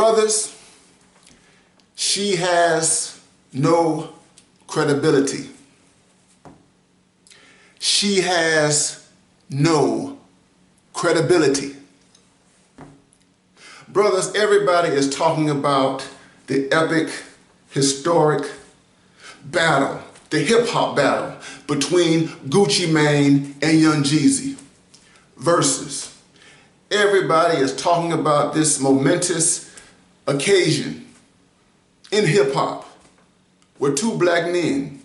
Brothers, she has no credibility. She has no credibility. Brothers, everybody is talking about the epic, historic battle, the hip-hop battle between Gucci Mane and Young Jeezy versus. Everybody is talking about this momentous occasion in hip-hop where two black men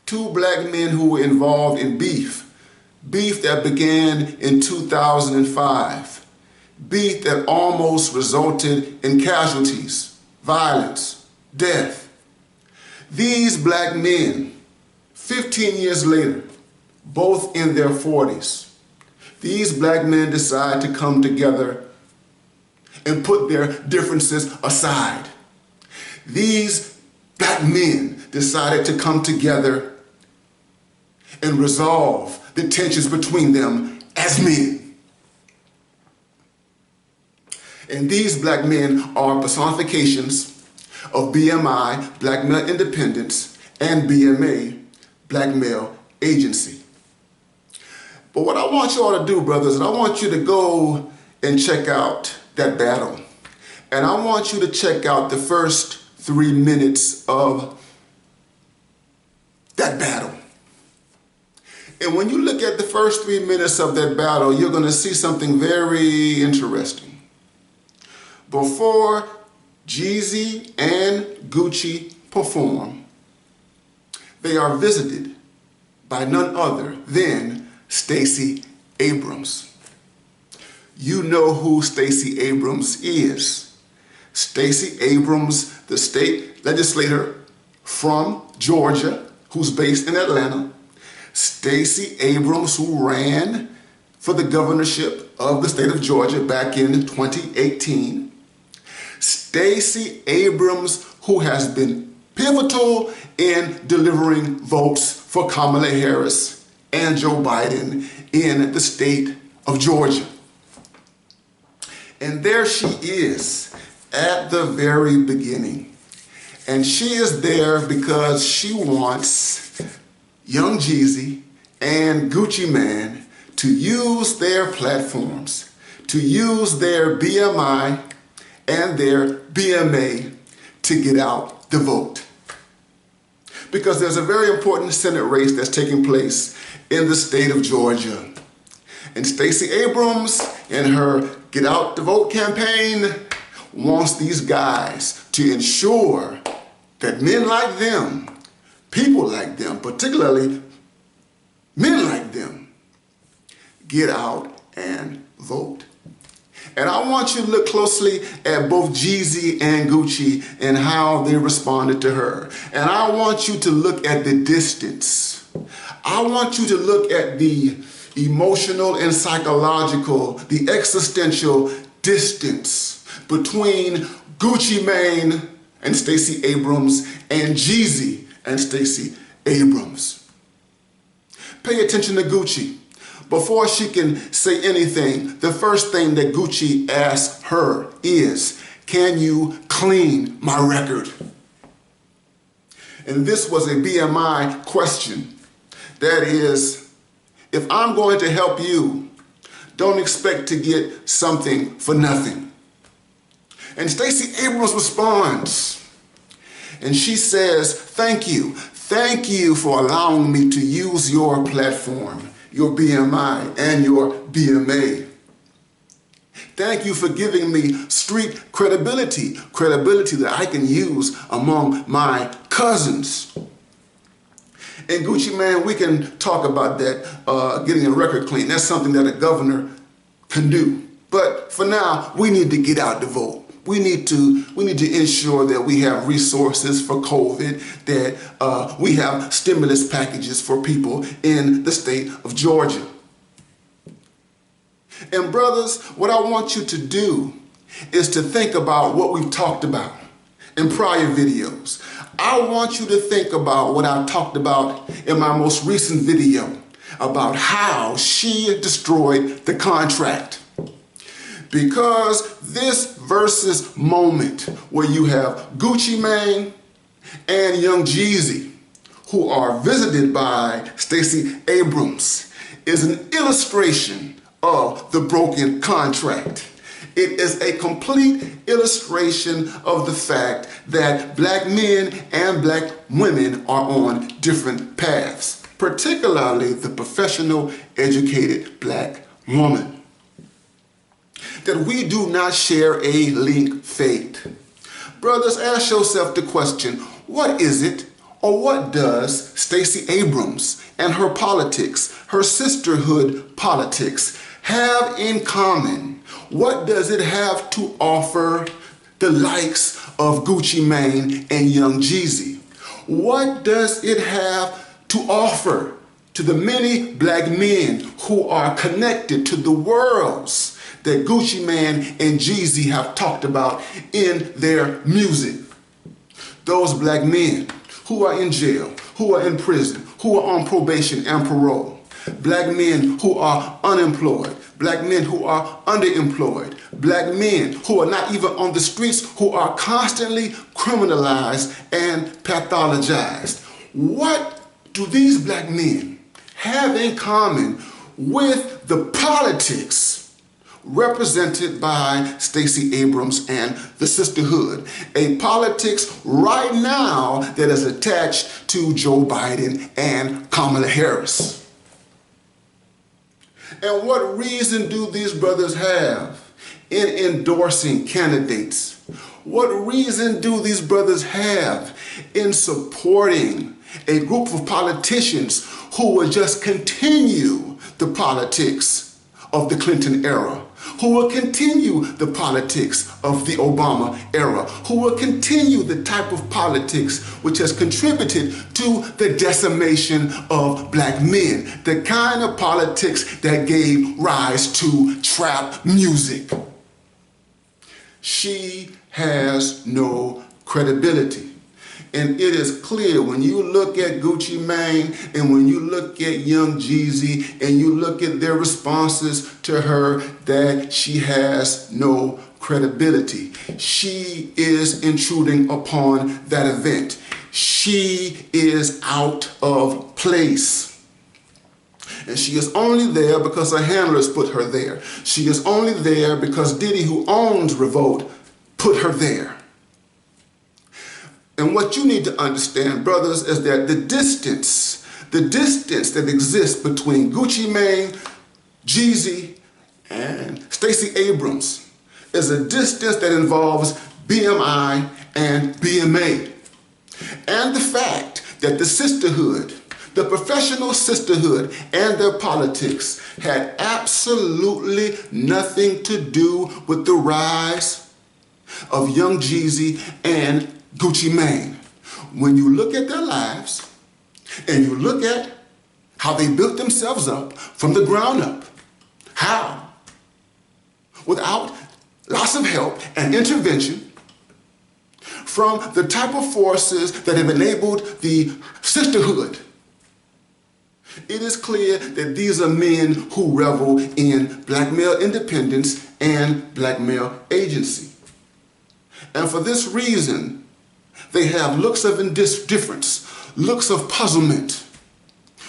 who were involved in beef that began in 2005, beef that almost resulted in casualties, violence, death. These black men, 15 years later, both in their 40s, these black men decide to come together and put their differences aside. These black men decided to come together and resolve the tensions between them as men. And these black men are personifications of BMI, Black Male Independence, and BMA, Black Male Agency. But what I want you all to do, brothers, is I want you to go and check out that battle. And I want you to check out the first 3 minutes of that battle. And when you look at the first 3 minutes of that battle, you're going to see something very interesting. Before Jeezy and Gucci perform, they are visited by none other than Stacey Abrams. You know who Stacey Abrams is. Stacey Abrams, the state legislator from Georgia, who's based in Atlanta. Stacey Abrams, who ran for the governorship of the state of Georgia back in 2018. Stacey Abrams, who has been pivotal in delivering votes for Kamala Harris and Joe Biden in the state of Georgia. And there she is at the very beginning. And she is there because she wants Young Jeezy and Gucci Mane to use their platforms, to use their BMI and their BMA to get out the vote. Because there's a very important Senate race that's taking place in the state of Georgia. And Stacey Abrams, in her Get Out the Vote campaign, wants these guys to ensure that men like them, people like them, particularly men like them, get out and vote. And I want you to look closely at both Jeezy and Gucci and how they responded to her. And I want you to look at the distance. I want you to look at the emotional and psychological, the existential distance between Gucci Mane and Stacey Abrams and Jeezy and Stacey Abrams. Pay attention to Gucci. Before she can say anything, the first thing that Gucci asks her is, can you clean my record? And this was a BMI question. That is, if I'm going to help you, don't expect to get something for nothing. And Stacey Abrams responds, and she says, thank you. Thank you for allowing me to use your platform, your BMI and your BMA. Thank you for giving me street credibility that I can use among my cousins. And Gucci Mane, we can talk about that, getting a record clean. That's something that a governor can do. But for now, we need to get out the vote. We need to ensure that we have resources for COVID, that we have stimulus packages for people in the state of Georgia. And brothers, what I want you to do is to think about what we've talked about in prior videos. I want you to think about what I talked about in my most recent video about how she destroyed the contract. Because this versus moment where you have Gucci Mane and Young Jeezy, who are visited by Stacey Abrams, is an illustration of the broken contract. It is a complete illustration of the fact that black men and black women are on different paths, particularly the professional, educated black woman. That we do not share a linked fate. Brothers, ask yourself the question, what is it or what does Stacey Abrams and her politics, her sisterhood politics, have in common? What does it have to offer the likes of Gucci Mane and Young Jeezy? What does it have to offer to the many black men who are connected to the worlds that Gucci Mane and Jeezy have talked about in their music? Those black men who are in jail, who are in prison, who are on probation and parole, black men who are unemployed, black men who are underemployed, black men who are not even on the streets, who are constantly criminalized and pathologized. What do these black men have in common with the politics represented by Stacey Abrams and the Sisterhood? A politics right now that is attached to Joe Biden and Kamala Harris. And what reason do these brothers have in endorsing candidates? What reason do these brothers have in supporting a group of politicians who will just continue the politics of the Clinton era, who will continue the politics of the Obama era, who will continue the type of politics which has contributed to the decimation of black men, the kind of politics that gave rise to trap music? She has no credibility. And it is clear when you look at Gucci Mane and when you look at Young Jeezy and you look at their responses to her that she has no credibility. She is intruding upon that event. She is out of place. And she is only there because her handlers put her there. She is only there because Diddy, who owns Revolt, put her there. And what you need to understand, brothers, is that the distance that exists between Gucci Mane, Jeezy, and Stacey Abrams is a distance that involves BMI and BMA. And the fact that the sisterhood, the professional sisterhood and their politics had absolutely nothing to do with the rise of Young Jeezy and Gucci Mane. When you look at their lives and you look at how they built themselves up from the ground up, how? Without lots of help and intervention from the type of forces that have enabled the sisterhood. It is clear that these are men who revel in black male independence and black male agency. And for this reason, they have looks of indifference, looks of puzzlement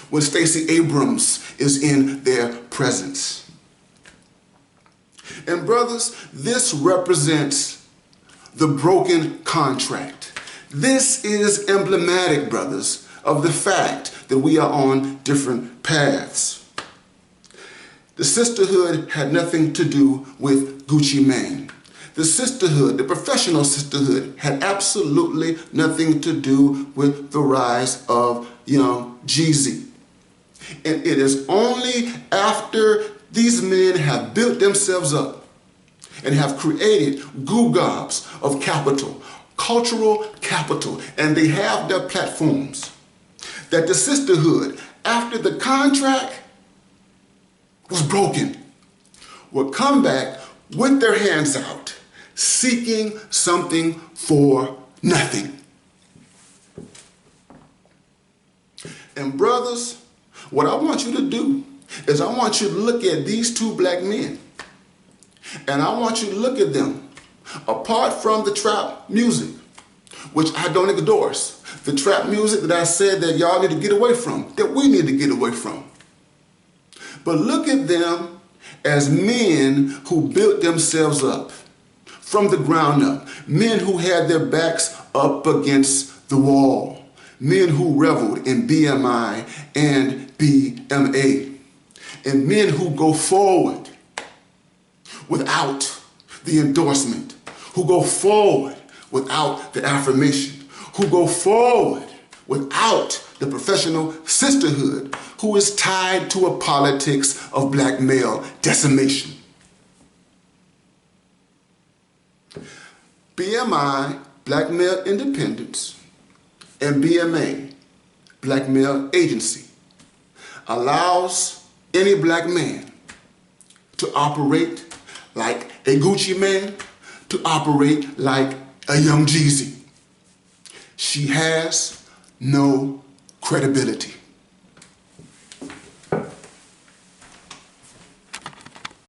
when Stacey Abrams is in their presence. And brothers, this represents the broken contract. This is emblematic, brothers, of the fact that we are on different paths. The sisterhood had nothing to do with Gucci Mane. The sisterhood, the professional sisterhood, had absolutely nothing to do with the rise of Young Jeezy. And it is only after these men have built themselves up and have created goo-gobs of capital, cultural capital, and they have their platforms, that the sisterhood, after the contract was broken, will come back with their hands out, seeking something for nothing. And brothers, what I want you to do is I want you to look at these two black men And I want you to look at them. Apart from the trap music, which I don't endorse, the trap music that I said that y'all need to get away from, that we need to get away from. But look at them as men who built themselves up from the ground up, men who had their backs up against the wall, men who reveled in BMI and BMA, and men who go forward without the endorsement, who go forward without the affirmation, who go forward without the professional sisterhood, who is tied to a politics of black male decimation. BMI, black male independence, and BMA, black male agency, allows any black man to operate like a Gucci Mane, to operate like a young Jeezy. She has no credibility.